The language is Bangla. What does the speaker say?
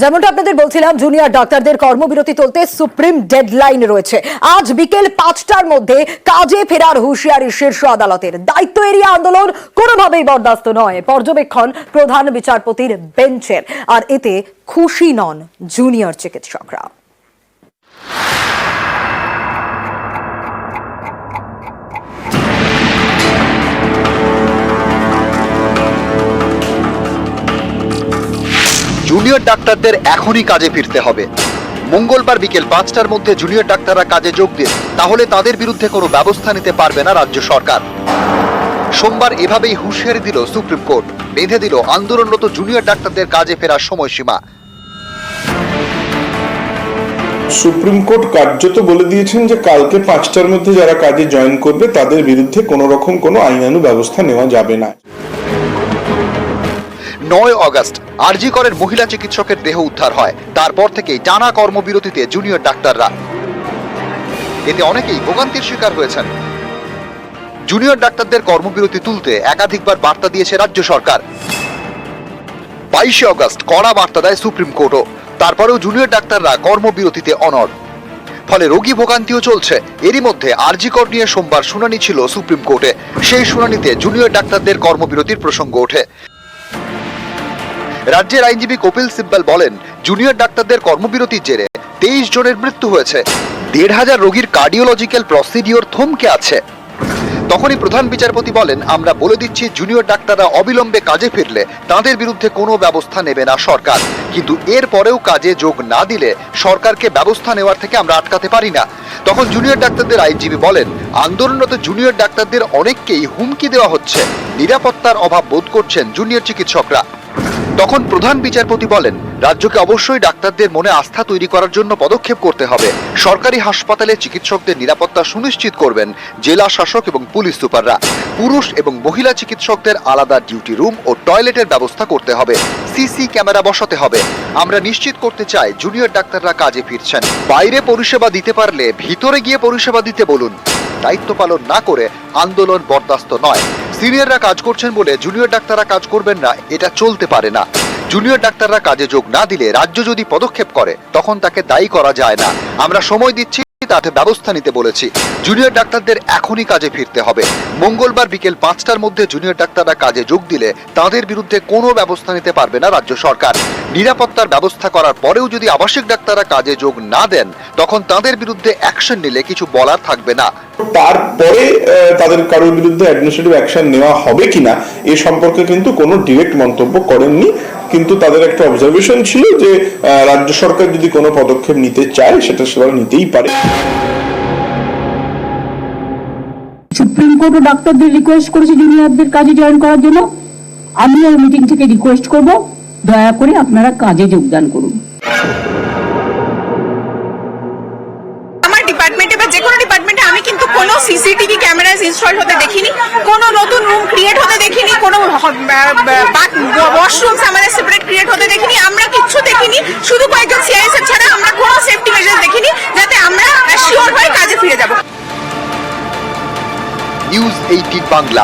যেমনটা আপনাদের বলছিলাম, জুনিয়র ডাক্তারদের কর্মবিরতি তুলতে সুপ্রিম ডেডলাইন রয়েছে। আজ বিকেল 5টার মধ্যে কাজে ফেরার হুঁশিয়ারি শীর্ষ আদালতের। দায়িত্ব এড়িয়ে আন্দোলন কোনোভাবেই বরদাস্ত নয়, পর্যবেক্ষণ প্রধান বিচারপতির বেঞ্চের। আর এতে খুশি নন জুনিয়র চিকিৎসকরা। জুনিয়র ডাক্তারদের এখনই কাজে ফিরতে হবে। মঙ্গলবার বিকেল 5টার মধ্যে জুনিয়র ডাক্তাররা কাজে যোগ দিন, তাহলে তাদের বিরুদ্ধে কোনো ব্যবস্থা নিতে পারবে না রাজ্য সরকার। সোমবার এভাবেই হুঁশিয়ারি দিল সুপ্রিম কোর্ট, বেঁধে দিল আন্দোলনরত জুনিয়র ডাক্তারদের কাজে ফেরার সময়সীমা। সুপ্রিম কোর্ট কার্যত বলে দিয়েছেন যে কালকে 5টার মধ্যে যারা কাজে জয়েন করবে তাদের বিরুদ্ধে কোনো রকম কোনো আইনানু ব্যবস্থা নেওয়া যাবে না। 9 আগস্ট আরজি করের মহিলা চিকিৎসকের দেহ উদ্ধার হয়। তারপর থেকেই টানা কর্মবিরতিতে জুনিয়র ডাক্তাররা। এতে অনেকেই ভোগান্তির শিকার হয়েছেন। জুনিয়র ডাক্তারদের কর্মবিরতি তুলতে একাধিকবার বার্তা দিয়েছে রাজ্য সরকার। 22 আগস্ট কড়া বার্তা দেয় সুপ্রিম কোর্টও। তারপরেও জুনিয়র ডাক্তাররা কর্মবিরতিতে অনড়। ফলে রোগী ভোগান্তিও চলছে। এরই মধ্যে আরজি কর নিয়ে সোমবার শুনানি ছিল সুপ্রিম কোর্টে। সেই শুনানিতে জুনিয়র ডাক্তারদের কর্মবিরতির প্রসঙ্গ ওঠে। রাজ্যের আইনজীবী কপিল সিব্বল বলেন, জুনিয়র ডাক্তারদের কর্মবিরতির জেরে 23 জনের মৃত্যু হয়েছে। 1,500 রোগীর কার্ডিওলজিক্যাল প্রসিডিওর থমকে আছে। তখনই প্রধান বিচারপতি বলেন, আমরা বলে দিচ্ছি জুনিয়র ডাক্তাররা অবিলম্বে কাজে ফিরলে তাদের বিরুদ্ধে কোনো ব্যবস্থা নেবে না সরকার। কিন্তু এর পরেও কাজে যোগ না দিলে সরকারকে ব্যবস্থা নেওয়ার থেকে আমরা আটকাতে পারি না। তখন জুনিয়র ডাক্তারদের আইনজীবী বলেন, আন্দোলনরত জুনিয়র ডাক্তারদের অনেককেই হুমকি দেওয়া হচ্ছে। নিরাপত্তার অভাব বোধ করছেন জুনিয়র চিকিৎসকরা। তখন প্রধান বিচারপতি বলেন, রাজ্যকে অবশ্যই ডাক্তারদের মনে আস্থা তৈরি করার জন্য পদক্ষেপ করতে হবে। সরকারি হাসপাতালে চিকিৎসকদের নিরাপত্তা সুনিশ্চিত করবেন জেলা শাসক এবং পুলিশ সুপাররা। পুরুষ এবং মহিলা চিকিৎসকদের আলাদা ডিউটি রুম ও টয়লেটের ব্যবস্থা করতে হবে। সিসি ক্যামেরা বসাতে হবে। আমরা নিশ্চিত করতে চাই জুনিয়র ডাক্তাররা কাজে ফিরছেন। বাইরে পরিষেবা দিতে পারলে ভিতরে গিয়ে পরিষেবা দিতে বলুন। দায়িত্ব পালন না করে আন্দোলন বরদাস্ত নয়। সিনিয়ররা কাজ করছেন বলে জুনিয়র ডাক্তাররা কাজ করবেন না, এটা চলতে পারে না। জুনিয়র ডাক্তাররা কাজে যোগ না দিলে রাজ্য যদি পদক্ষেপ করে তখন তাকে দায়ী করা যায় না। আমরা সময় দিচ্ছি, তাতে ব্যবস্থা নিতে বলেছি। জুনিয়র ডাক্তারদের এখনই কাজে ফিরতে হবে। মঙ্গলবার বিকেল 5টার মধ্যে জুনিয়র ডাক্তাররা কাজে যোগ দিলে তাদের বিরুদ্ধে কোনো ব্যবস্থা নিতে পারবে না রাজ্য সরকার। নিরাপত্তার ব্যবস্থা করার পরেও যদি আবাসিক ডাক্তাররা কাজে যোগ না দেন তখন তাদের বিরুদ্ধে অ্যাকশন নিলে কিছু বলার থাকবে না। তারপরে তাদের কারোর বিরুদ্ধে অ্যাডমিনিস্ট্রেটিভ অ্যাকশন নেওয়া হবে কিনা এ সম্পর্কে কিন্তু কোনো ডিরেক্ট মন্তব্য করেননি। কিন্তু তাদের একটা অবজারভেশন ছিল যে রাজ্য সরকার যদি কোনো পদক্ষেপ নিতে চায় সেটা সেটা নিতেই পারে। সুপ্রিম কোর্টও ডাক্তারদের রিকোয়েস্ট করেছে জুনিয়রদের কাজে জয়েন করার জন্য। আমিও মিটিং থেকে রিকোয়েস্ট করব, দয়া করে আপনারা কাজে যোগদান করুন। আমার ডিপার্টমেন্টে বা যে কোনো ডিপার্টমেন্টে আমি কিন্তু কোনো সিসিটিভি ক্যামেরাস ইনস্টল হতে দেখিনি, কোনো নতুন রুম ক্রিয়েট হতে দেখিনি, কোনো ওয়াশরুমস আমাদের সেপারেট ক্রিয়েট হতে দেখিনি। আমরা কিচ্ছু দেখিনি, শুধু কয়েকজন সিআইএস ছাড়া আমরা কোনো সেফটি মেজার দেখিনি, যাতে আমরা শিওর হয়ে কাজে ফিরে যাব। নিউজ 18 বাংলা।